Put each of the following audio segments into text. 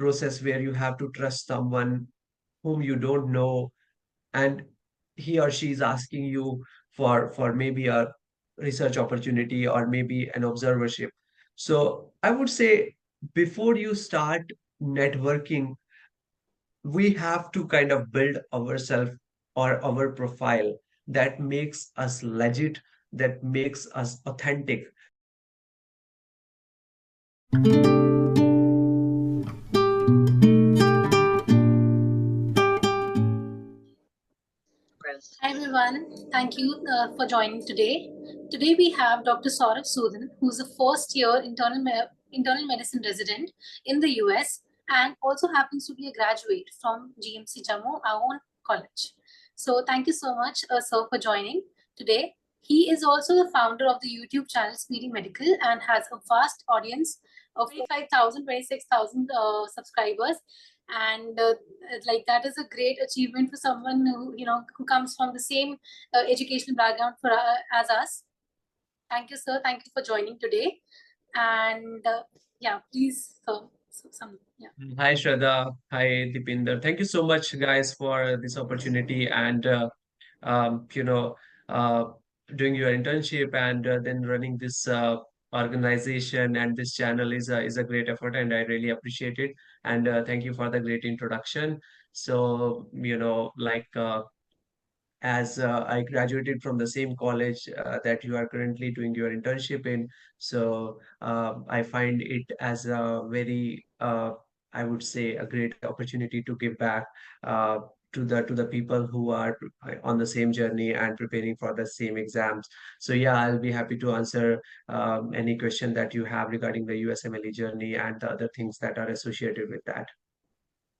process where you have to trust someone whom you don't know, and he or she is asking you for maybe a research opportunity or maybe an observership. So I would say before you start networking, we have to kind of build ourselves or our profile that makes us legit, that makes us authentic. Hi everyone, thank you for joining today. Today we have Dr. Sourav Sudan, who's a first year internal medicine resident in the US and also happens to be a graduate from GMC Jammu, our own college. So thank you so much, sir, for joining today. He is also the founder of the YouTube channel Speedy Medical and has a vast audience of 26,000 subscribers, and like that is a great achievement for someone who who comes from the same educational background for as us. Thank you, sir. Thank you for joining today. And yeah, please, some yeah. Hi, Shraddha. Hi, Deepinder. Thank you so much, guys, for this opportunity and um, you know, uh, doing your internship and then running this organization and this channel is a great effort, and I really appreciate it. And thank you for the great introduction. So, as I graduated from the same college that you are currently doing your internship in. So I find it as a very, I would say, a great opportunity to give back uh, to the people who are on the same journey and preparing for the same exams. So yeah, I'll be happy to answer any question that you have regarding the USMLE journey and the other things that are associated with that.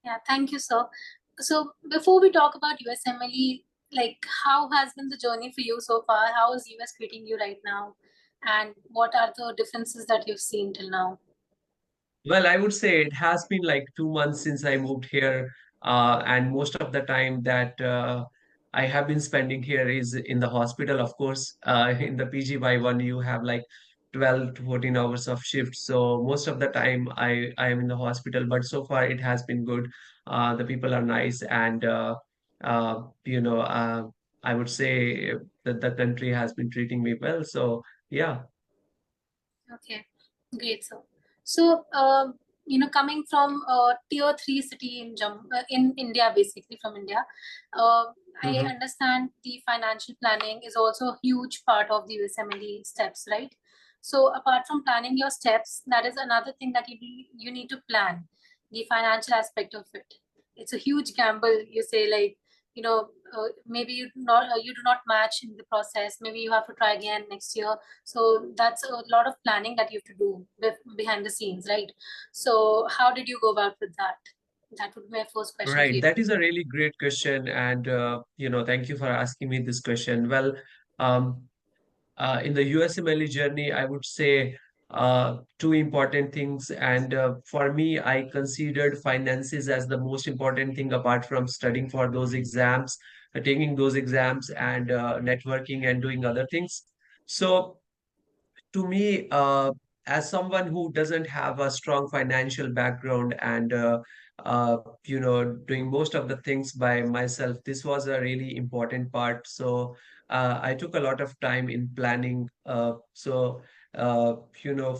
Yeah, thank you, sir. So before we talk about USMLE, like how has been the journey for you so far? How is US treating you right now? And what are the differences that you've seen till now? Well, I would say it has been like 2 months since I moved here, and most of the time that I have been spending here is in the hospital, of course. In the PGY1, you have like 12 to 14 hours of shift. So most of the time I am in the hospital, but so far it has been good. The people are nice, and uh, you know, uh, I would say that the country has been treating me well. So yeah. Okay, great. So, coming from a tier three city in in India, basically from India, uh, I Mm-hmm. understand the financial planning is also a huge part of the USMLE steps, right? So, apart from planning your steps, that is another thing that you need to plan, the financial aspect of it. It's a huge gamble. You say like, maybe you do not match in the process. Maybe you have to try again next year, so that's a lot of planning that you have to do behind the scenes, right? So how did you go about with that? That would be my first question for Right, you. that is a really great question, and thank you for asking me this question. Well, um, in the USMLE journey, I would say two important things, and for me, I considered finances as the most important thing apart from studying for those exams, taking those exams, and networking and doing other things. So to me, as someone who doesn't have a strong financial background and doing most of the things by myself, this was a really important part. So I took a lot of time in planning.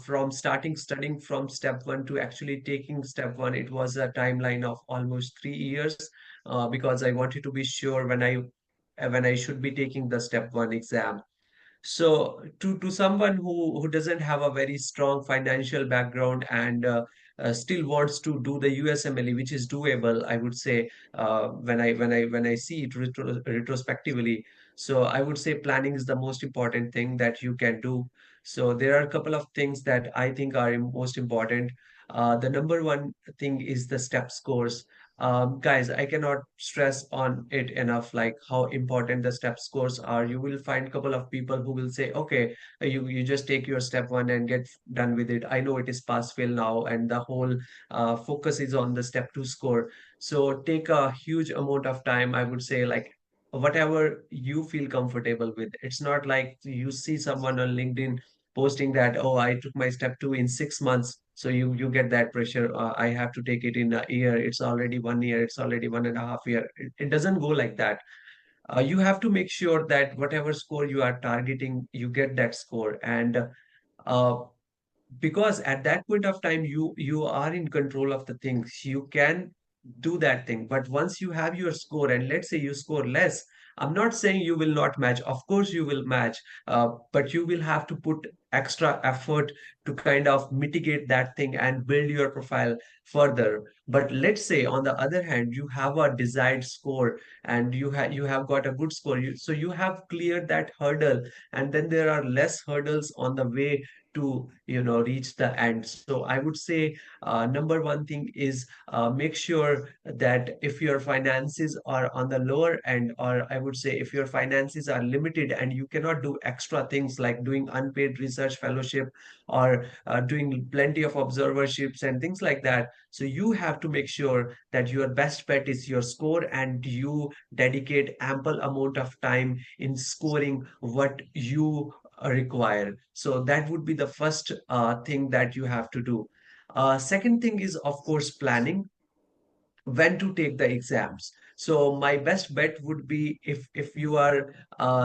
From starting studying from step one to actually taking step one, it was a timeline of almost 3 years because I wanted to be sure when I should be taking the step one exam. So to someone who doesn't have a very strong financial background and still wants to do the USMLE, which is doable, I would say when I see it retrospectively. So I would say planning is the most important thing that you can do. So there are a couple of things that I think are most important. The number one thing is the step scores. Guys, I cannot stress on it enough, like how important the step scores are. You will find a couple of people who will say, okay, you just take your step one and get done with it. I know it is pass fail now, and the whole focus is on the step two score. So take a huge amount of time, I would say, like whatever you feel comfortable with. It's not like you see someone on LinkedIn posting that, oh, I took my step two in 6 months. So you get that pressure. I have to take it in a year. It's already 1 year. It's already 1.5 year. It doesn't go like that. You have to make sure that whatever score you are targeting, you get that score. And uh, because at that point of time you are in control of the things, you can do that thing. But once you have your score and let's say you score less, I'm not saying you will not match, of course you will match, but you will have to put extra effort to kind of mitigate that thing and build your profile further. But let's say on the other hand you have a desired score and you have got a good score, so you have cleared that hurdle, and then there are less hurdles on the way to reach the end. So I would say number one thing is make sure that if your finances are on the lower end, or I would say if your finances are limited and you cannot do extra things like doing unpaid research fellowship or doing plenty of observerships and things like that, so you have to make sure that your best bet is your score, and you dedicate ample amount of time in scoring what you require. So that would be the first thing that you have to do. Second thing is, of course, planning when to take the exams. So my best bet would be, if you are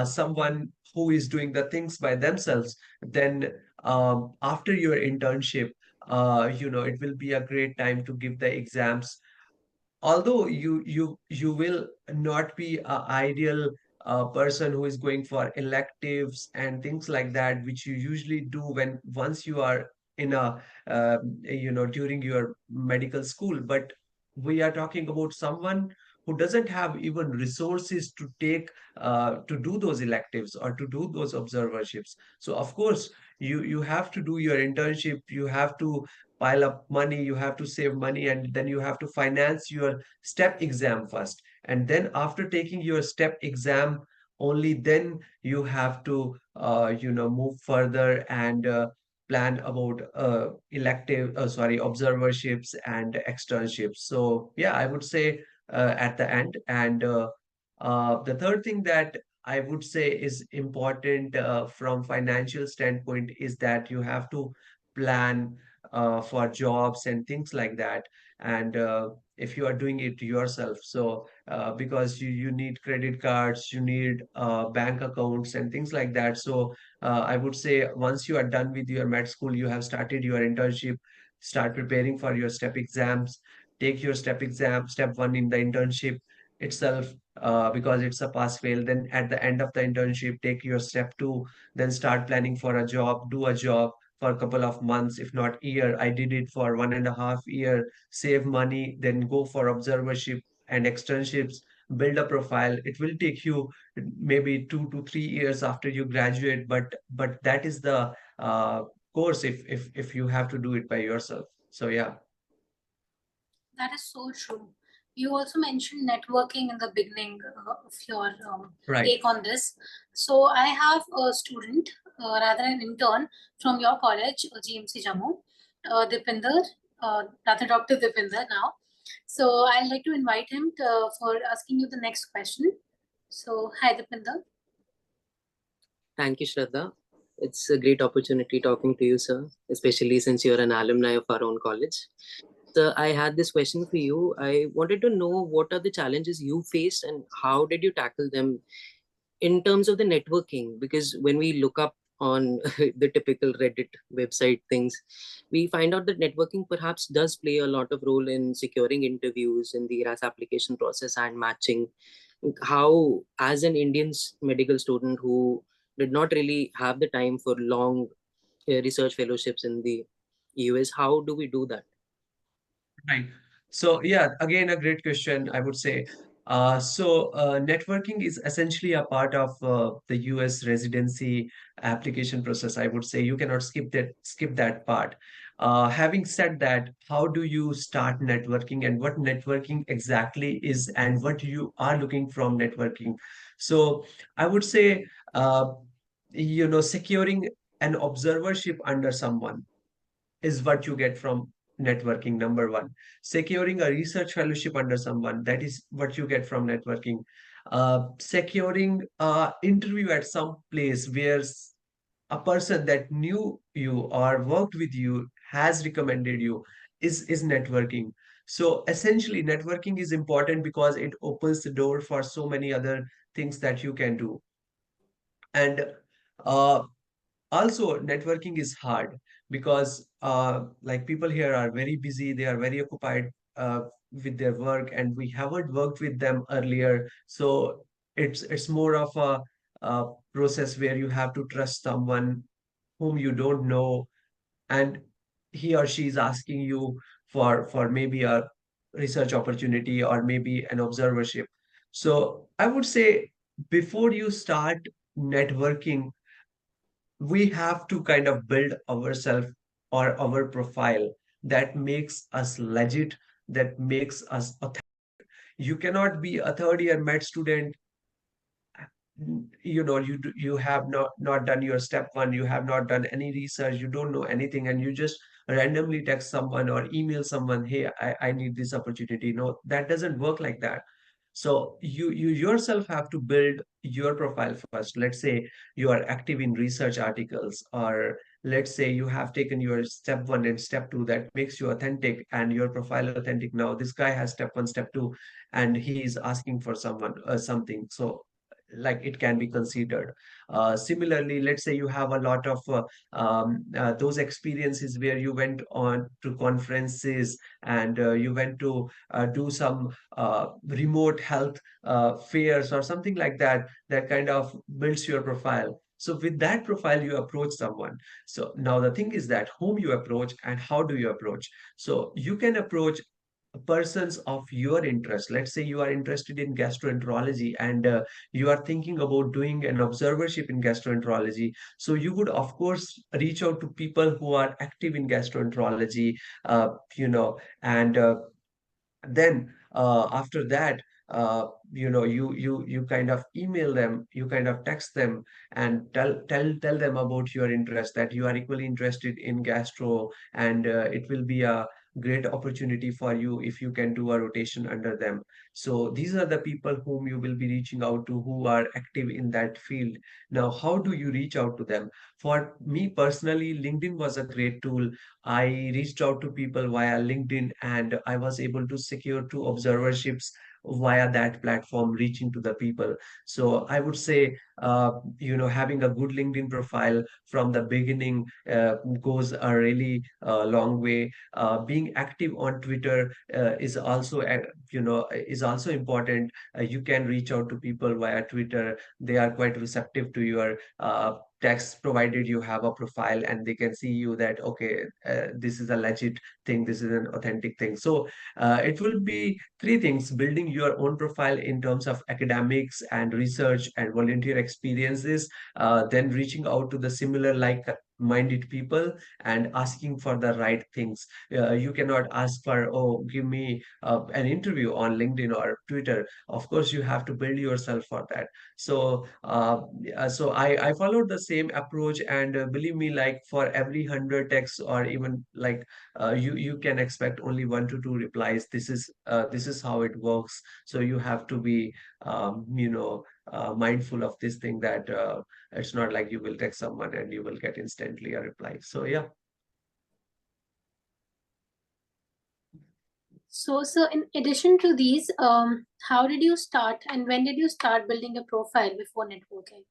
someone who is doing the things by themselves, then after your internship, it will be a great time to give the exams. Although you will not be a ideal person who is going for electives and things like that, which you usually do when once you are in a during your medical school. But we are talking about someone who doesn't have even resources to take to do those electives or to do those observerships. So of course you have to do your internship, you have to pile up money, you have to save money, and then you have to finance your step exam first. And then after taking your step exam, only then you have to, move further and plan about observerships and externships. So yeah, I would say at the end. And the third thing that I would say is important from financial standpoint is that you have to plan for jobs and things like that. And if you are doing it yourself, so because you need credit cards, you need bank accounts and things like that. So I would say once you are done with your med school, you have started your internship, start preparing for your step exams, take your step exam, step one in the internship itself, because it's a pass fail. Then at the end of the internship, take your step two, then start planning for a job, do a job for a couple of months, if not year. I did it for 1.5 year, save money, then go for observership and externships, build a profile. It will take you maybe 2 to 3 years after you graduate, but that is the course if you have to do it by yourself. So yeah. That is so true. You also mentioned networking in the beginning of your Right. take on this. So I have a student, rather an intern from your college, GMC Jammu, Dipinder, rather Dr. Dipinder now. So I'd like to invite him for asking you the next question. So, hi Dipinder. Thank you, Shraddha. It's a great opportunity talking to you, sir, especially since you're an alumni of our own college. So I had this question for you. I wanted to know what are the challenges you faced and how did you tackle them in terms of the networking? Because when we look up on the typical Reddit website things, we find out that networking perhaps does play a lot of role in securing interviews in the RAS application process and matching. How, as an Indian medical student who did not really have the time for long research fellowships in the US, how do we do that? Right. So yeah, again, a great question, I would say. Networking is essentially a part of the US residency application process. I would say you cannot skip that part. Having said that, how do you start networking and what networking exactly is and what you are looking from networking? So I would say, securing an observership under someone is what you get from networking, number one. Securing a research fellowship under someone, that is what you get from networking. Securing a interview at some place where a person that knew you or worked with you has recommended you is networking. So essentially, networking is important because it opens the door for so many other things that you can do. And uh, also, networking is hard because like people here are very busy, they are very occupied with their work, and we haven't worked with them earlier. So it's more of a process where you have to trust someone whom you don't know, and he or she is asking you for maybe a research opportunity or maybe an observership. So I would say before you start networking, we have to kind of build ourselves or our profile that makes us legit, that makes us authentic. You cannot be a third year med student, you have not done your step one, you have not done any research, you don't know anything, and you just randomly text someone or email someone, hey, I need this opportunity. No, that doesn't work like that. So you yourself have to build your profile first. Let's say you are active in research articles, or let's say you have taken your step one and step two that makes you authentic and your profile authentic. Now this guy has step one, step two, and he is asking for someone something. So like it can be considered. Similarly, let's say you have a lot of those experiences where you went on to conferences, and you went to do some remote health fairs or something like that, that kind of builds your profile. So with that profile, you approach someone. So now the thing is that whom you approach and how do you approach. So you can approach persons of your interest. Let's say you are interested in gastroenterology, and you are thinking about doing an observership in gastroenterology. So you would, of course, reach out to people who are active in gastroenterology, and then after that, you kind of email them, you kind of text them, and tell them about your interest, that you are equally interested in gastro, and it will be a great opportunity for you if you can do a rotation under them. So these are the people whom you will be reaching out to, who are active in that field. Now, how do you reach out to them? For me personally, LinkedIn was a great tool. I reached out to people via LinkedIn, and I was able to secure two observerships via that platform, reaching to the people. So I would say, having a good LinkedIn profile from the beginning goes a really long way. Being active on Twitter is also important. You can reach out to people via Twitter. They are quite receptive to your text, provided you have a profile and they can see you that okay, this is a legit thing, this is an authentic thing. So it will be three things: building your own profile in terms of academics and research and volunteer experiences, then reaching out to the similar like minded people and asking for the right things. You cannot ask for, oh, give me an interview on LinkedIn or Twitter. Of course, you have to build yourself for that. So I followed the same approach, and believe me, like for every 100 texts, or even like you can expect only 1 to 2 replies. This is how it works. So you have to be mindful of this thing, that it's not like you will text someone and you will get instantly a reply. So yeah. So in addition to these, how did you start and when did you start building a profile before networking?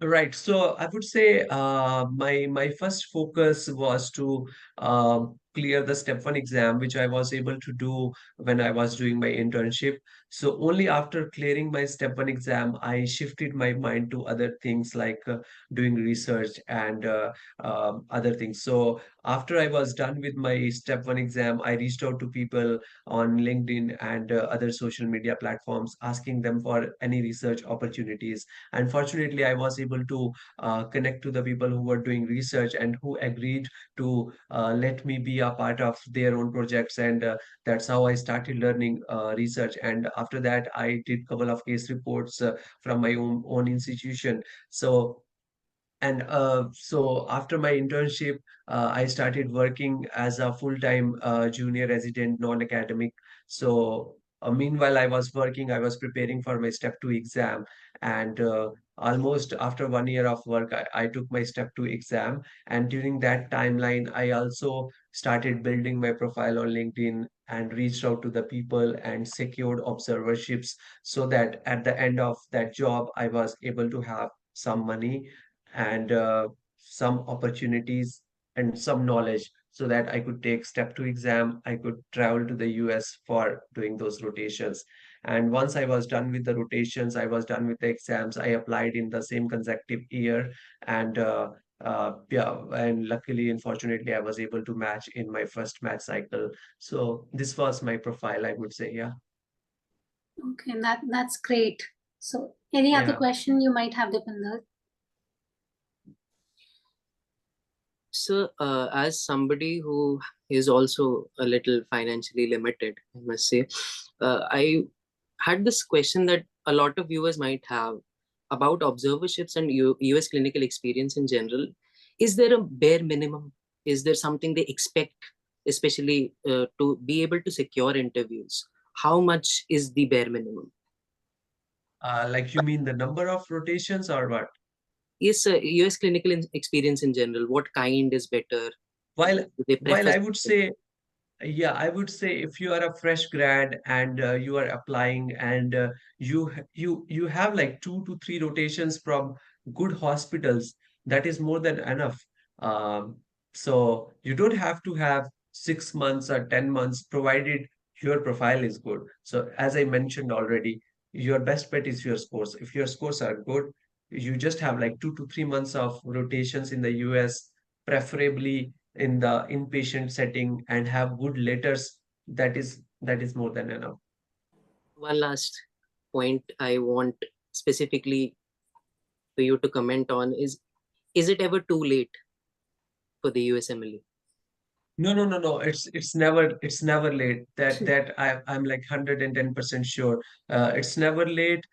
Right. So I would say my first focus was to clear the step one exam, which I was able to do when I was doing my internship. So only after clearing my step one exam, I shifted my mind to other things like doing research and other things. So after I was done with my step one exam, I reached out to people on LinkedIn and other social media platforms, asking them for any research opportunities. Unfortunately, I was able to connect to the people who were doing research and who agreed to let me be a part of their own projects, and that's how I started learning research. And after that, I did couple of case reports from my own institution. So after my internship, I started working as a full-time junior resident, non-academic. So Meanwhile, I was working, I was preparing for my step two exam, and almost after 1 year of work, I took my step two exam. And during that timeline, I also started building my profile on LinkedIn and reached out to the people and secured observerships so that at the end of that job, I was able to have some money and some opportunities and some knowledge so that I could take step two exam. I could travel to the US for doing those rotations. And once I was done with the rotations, I was done with the exams. I applied in the same consecutive year, and yeah, and luckily, unfortunately, I was able to match in my first match cycle. So this was my profile, I would say. Yeah, Okay, that's great. So, any other yeah. question you might have, Dipinder? So, as somebody who is also a little financially limited, I must say, I had this question that a lot of viewers might have about observerships and US clinical experience in general. Is there a bare minimum? Is there something they expect, especially to be able to secure interviews? How much is the bare minimum? Like you mean the number of rotations or what? Yes, US clinical experience in general. What kind is better? While Do they while prefer? I would say Yeah, I would say if you are a fresh grad and you are applying and you have like 2 to 3 rotations from good hospitals, that is more than enough. Um, so you don't have to have 6 months or 10 months, provided your profile is good. So as I mentioned already, your best bet is your scores. If your scores are good, you just have like 2 to 3 months of rotations in the US, preferably in the inpatient setting, and have good letters. That is more than enough. One last point I want specifically for you to comment on is it ever too late for the USMLE? No. It's never late. I'm like 110% sure. It's never late.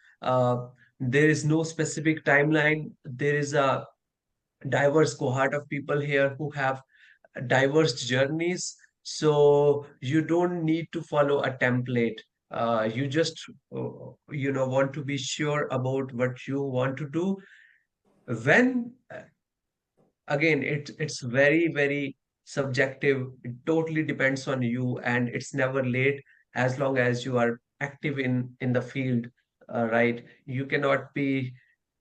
There is no specific timeline. There is a diverse cohort of people here who have diverse journeys. So you don't need to follow a template. You just want to be sure about what you want to do. When again, it's very subjective. It totally depends on you, and it's never late as long as you are active in the field. Right, you cannot be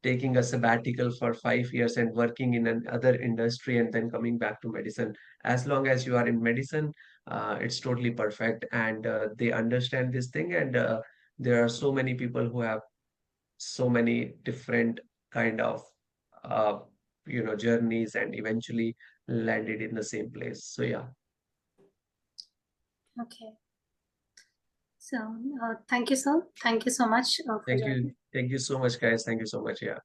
taking a sabbatical for 5 years and working in another industry and then coming back to medicine. As long as you are in medicine, it's totally perfect, and they understand this thing. And there are so many people who have so many different kind of uh, journeys and eventually landed in the same place. So yeah, Okay. So, thank you, sir. Thank you so much for thank you joining. thank you so much, guys. Thank you so much. Yeah.